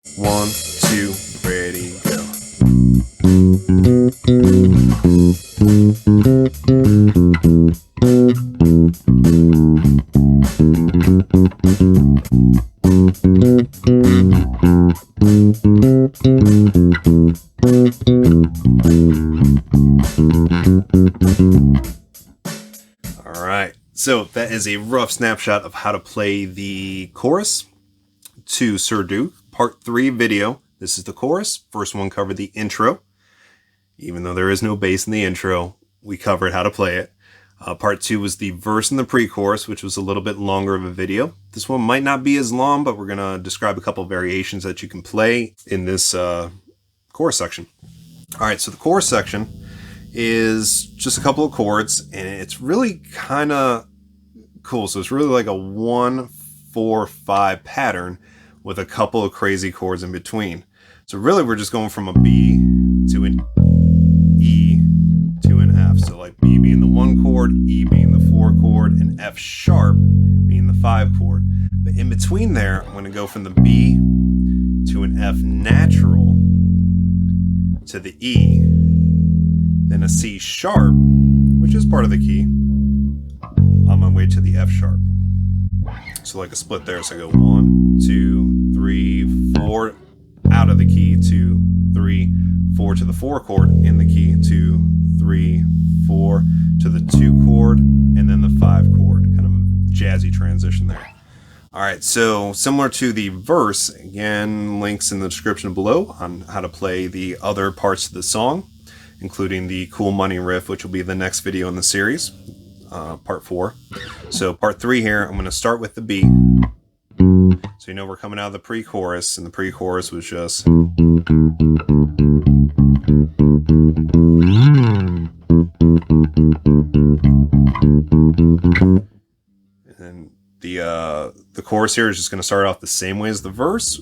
1, 2, ready, go. All right, so that is a rough snapshot of how to play the chorus to Sir Duke, part 3 video. This is the chorus. First one covered the intro. Even though there is no bass in the intro, we covered how to play it. Part 2 was the verse and the pre-chorus, which was a little bit longer of a video. This one might not be as long, but we're going to describe a couple of variations that you can play in this chorus section. All right, so the chorus section is just a couple of chords, and it's really kind of cool. So it's really like a 1-4-5 pattern with a couple of crazy chords in between. So really we're just going from a B to an E to an F. So like B being the 1 chord, E being the 4 chord, and F sharp being the 5 chord. But in between there, I'm going to go from the B to an F natural to the E, then a C sharp, which is part of the key, on my way to the F sharp. So like a split there. So I go 1, 2, 3, 4, out of the key, 2, 3, 4 to the 4 chord, in the key, 2, 3, 4 to the 2 chord, and then the 5 chord. Kind of a jazzy transition there. All right, so similar to the verse, again, links in the description below on how to play the other parts of the song, including the Cool Money riff, which will be the next video in the series, part 4. So part 3 here, I'm going to start with the B. So you know we're coming out of the pre-chorus, and the pre-chorus was just... And the chorus here is just going to start off the same way as the verse,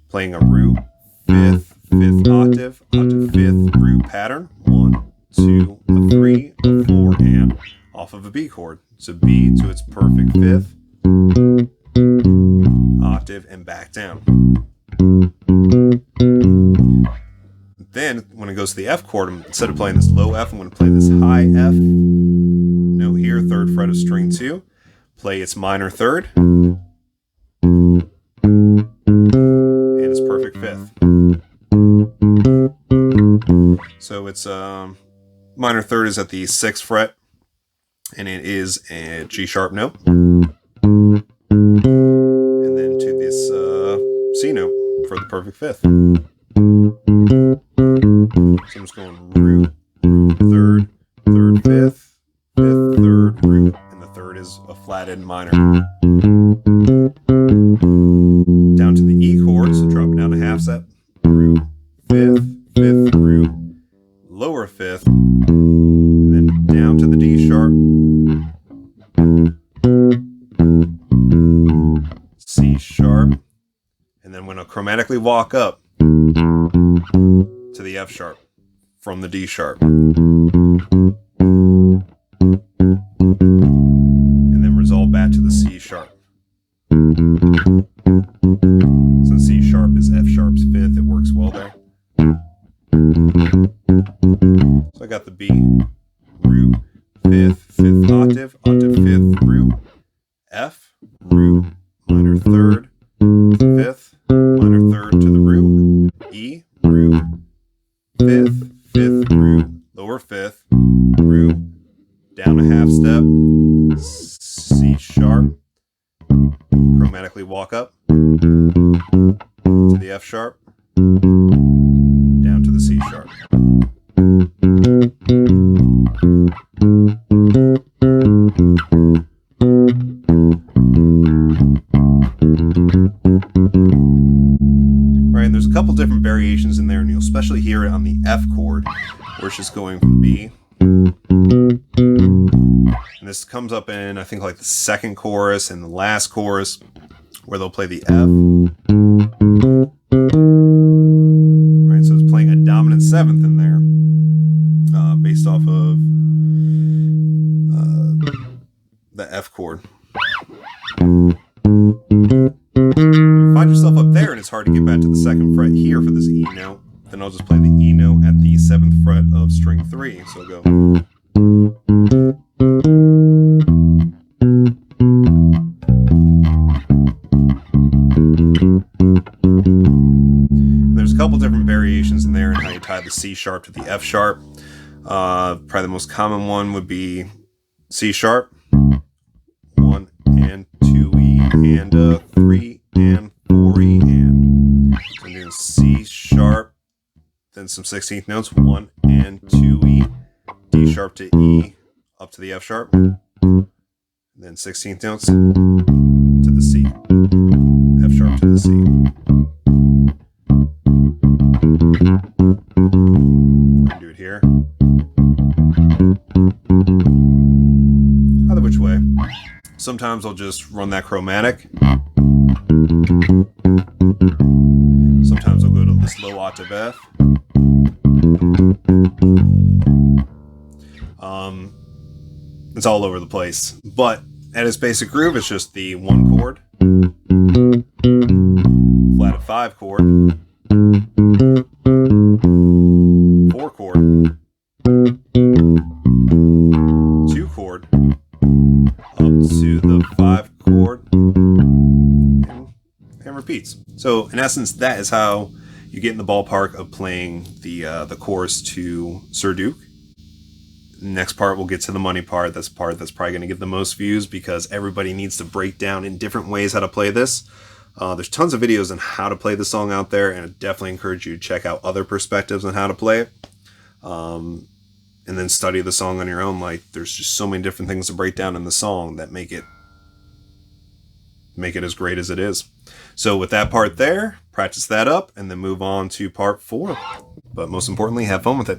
playing a root, 5th, 5th octave, onto 5th root pattern, 1, 2, a 3, a 4, and off of a B chord. So B to its perfect 5th octave and back down. Then when it goes to the F chord, instead of playing this low F, I'm going to play this high F note here, 3rd fret of string 2, play its minor 3rd, and its perfect 5th. So it's minor 3rd is at the 6th fret, and it is a G sharp note. And then to this C note for the perfect 5th. So I'm just going root, root, 3rd, 3rd, 5th, 5th, 3rd, root, and the 3rd is a flatted minor. Down to the E chord, so drop it down a half step, root, 5th, 5th, root, lower 5th, and then down to the D sharp, C sharp, and then when I chromatically walk up to the F sharp from the D sharp, and then resolve back to the C sharp. Since C sharp is F sharp's 5th, it works well there. So I got the B, root, 5th, 5th octave, onto 5th root, F, root, minor 3rd, 5th, minor 3rd to the root, E, root, 5th, 5th root, lower 5th, root, down a half step, C sharp, chromatically walk up to the F sharp, down to the C sharp. Right, and there's a couple different variations in there, and you'll especially hear it on the F chord, where it's just going from B. And this comes up in, I think, like the 2nd chorus and the last chorus, where they'll play the F. Right, so it's playing a dominant 7th in there, based off of the F chord. You find yourself up there, and it's hard to get back to the 2nd 2nd fret here for this E note, then I'll just play the E note at the 7th fret of string 3. So I'll go. There's a couple different variations in there and how you tie the C sharp to the F sharp. Probably the most common one would be C sharp, 1 and 2E and 3 and 4E and. So I'm doing C sharp, then some 16th notes, 1 and 2E, D sharp to E, up to the F sharp, then 16th notes to the C, F sharp to the C. We're gonna do it here. Either which way. Sometimes I'll just run that chromatic. Sometimes I'll go to this low octave F. It's all over the place, but at its basic groove, it's just the 1 chord, flat at 5 chord, 4 chord, 2 chord, up to the 5 chord, and repeats. So in essence, that is how you get in the ballpark of playing the chorus to Sir Duke. Next part, we'll get to the money part. That's the part that's probably going to get the most views because everybody needs to break down in different ways how to play this. There's tons of videos on how to play the song out there, and I definitely encourage you to check out other perspectives on how to play it. And then study the song on your own. Like, there's just so many different things to break down in the song that make it as great as it is. So with that part there, practice that up and then move on to part 4. But most importantly, have fun with it.